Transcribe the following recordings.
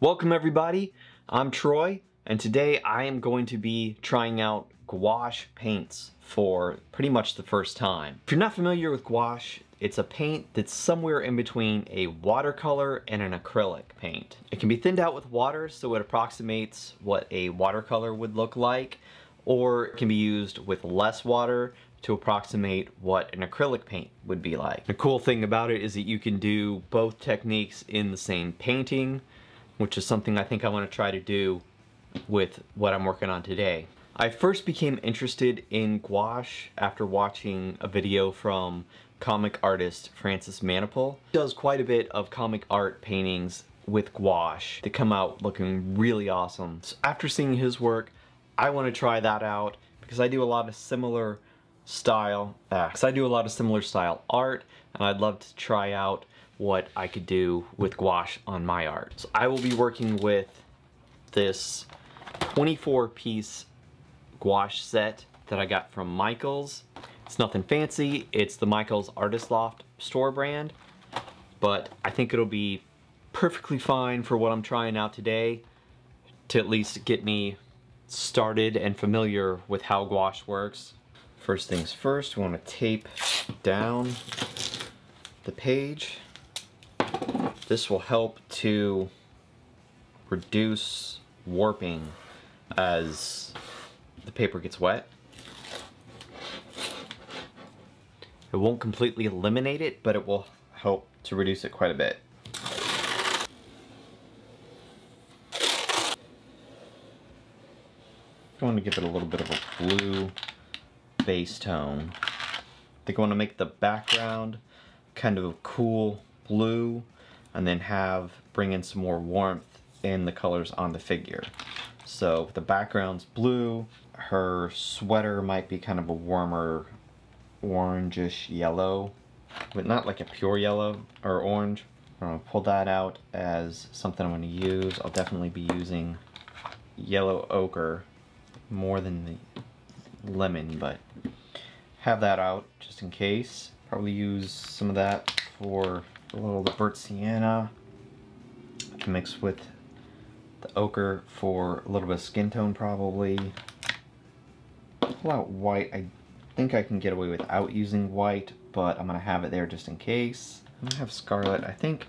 Welcome everybody, I'm Troy, and today I am going to be trying out gouache paints for pretty much the first time. If you're not familiar with gouache, it's a paint that's somewhere in between a watercolor and an acrylic paint. It can be thinned out with water so it approximates what a watercolor would look like, or it can be used with less water to approximate what an acrylic paint would be like. The cool thing about it is that you can do both techniques in the same painting, which is something I think I want to try to do with what I'm working on today. I first became interested in gouache after watching a video from comic artist Francis Manipul. He does quite a bit of comic art paintings with gouache that come out looking really awesome. So after seeing his work, I want to try that out because I do a lot of similar style art, and I'd love to try out what I could do with gouache on my art. So I will be working with this 24-piece gouache set that I got from Michaels. It's nothing fancy, it's the Michaels Artist Loft store brand, but I think it'll be perfectly fine for what I'm trying out today to at least get me started and familiar with how gouache works. First things first, we want to tape down the page. This will help to reduce warping as the paper gets wet. It won't completely eliminate it, but it will help to reduce it quite a bit. I want to give it a little bit of a blue base tone. I think I want to make the background kind of a cool blue, and then bring in some more warmth in the colors on the figure. So the background's blue, her sweater might be kind of a warmer orangish yellow, but not like a pure yellow or orange. I'm gonna pull that out as something I'm gonna use. I'll definitely be using yellow ochre more than the lemon, but have that out just in case. Probably use some of that for a little burnt sienna to mix with the ochre for a little bit of skin tone probably. Pull out white. I think I can get away without using white, but I'm gonna have it there just in case. I'm gonna have scarlet. I think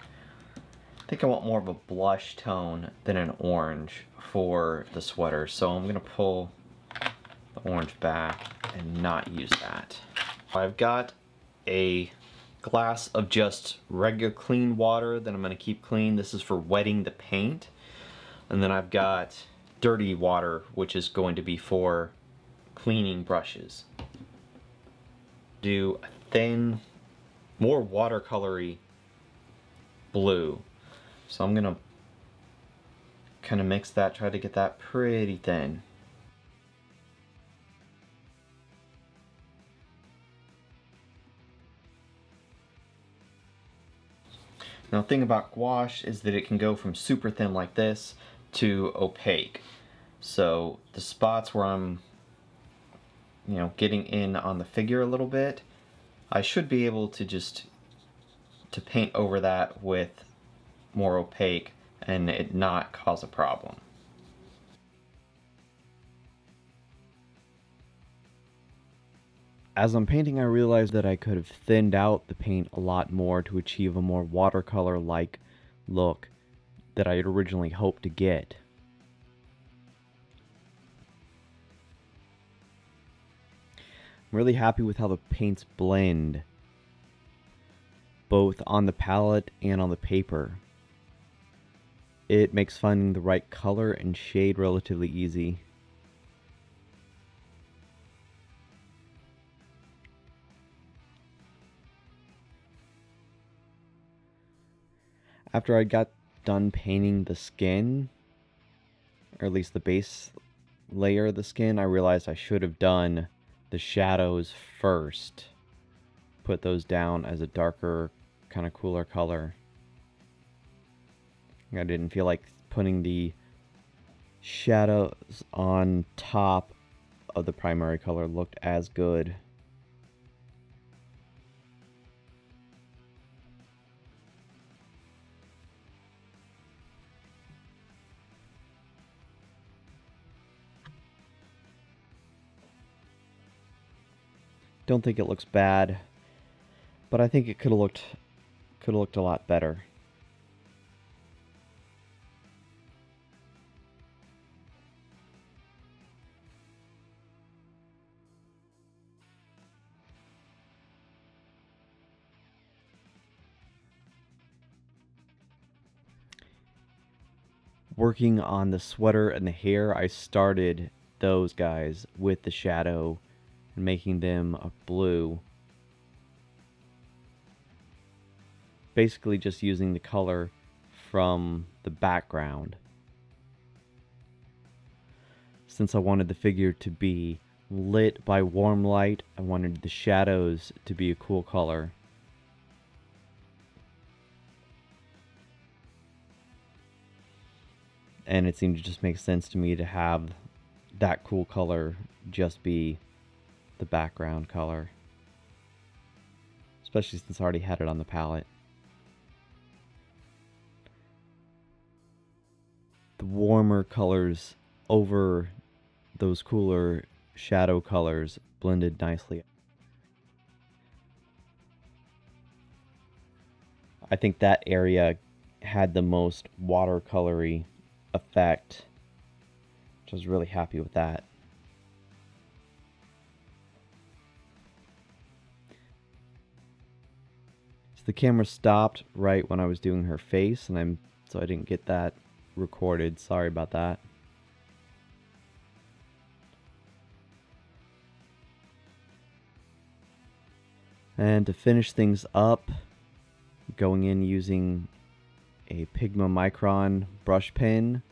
I want more of a blush tone than an orange for the sweater, so I'm gonna pull the orange back and not use that. I've got a glass of just regular clean water that I'm going to keep clean. This is for wetting the paint. And then I've got dirty water, which is going to be for cleaning brushes. Do a thin, more watercolory blue. So I'm going to kind of mix that, try to get that pretty thin. Now the thing about gouache is that it can go from super thin like this to opaque. So the spots where I'm, getting in on the figure a little bit, I should be able to just paint over that with more opaque and it not cause a problem. As I'm painting, I realized that I could have thinned out the paint a lot more to achieve a more watercolor-like look that I had originally hoped to get. I'm really happy with how the paints blend, both on the palette and on the paper. It makes finding the right color and shade relatively easy. After I got done painting the skin, or at least the base layer of the skin, I realized I should have done the shadows first. Put those down as a darker, kind of cooler color. I didn't feel like putting the shadows on top of the primary color looked as good. Don't think it looks bad, but I think it could have looked a lot better. Working on the sweater and the hair, I started those guys with the shadow and making them a blue. Basically just using the color from the background. Since I wanted the figure to be lit by warm light, I wanted the shadows to be a cool color. And it seemed to just make sense to me to have that cool color just be the background color. Especially since I already had it on the palette. The warmer colors over those cooler shadow colors blended nicely. I think that area had the most watercolory effect, which I was really happy with that. So the camera stopped right when I was doing her face, and so I didn't get that recorded. Sorry about that. And to finish things up, going in using a Pigma Micron brush pen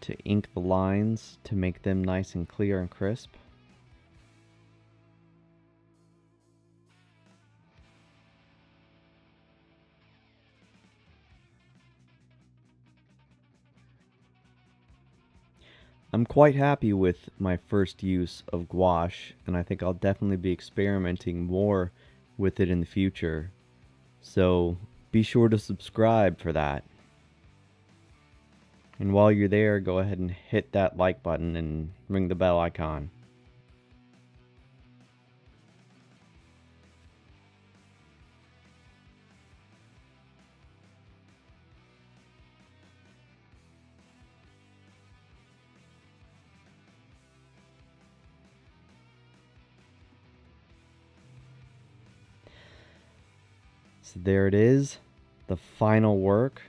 to ink the lines to make them nice and clear and crisp. I'm quite happy with my first use of gouache, and I think I'll definitely be experimenting more with it in the future. So be sure to subscribe for that. And while you're there, go ahead and hit that like button and ring the bell icon. So there it is, the final work,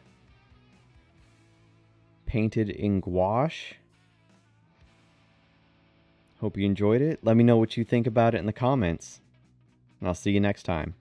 painted in gouache. Hope you enjoyed it. Let me know what you think about it in the comments, and I'll see you next time.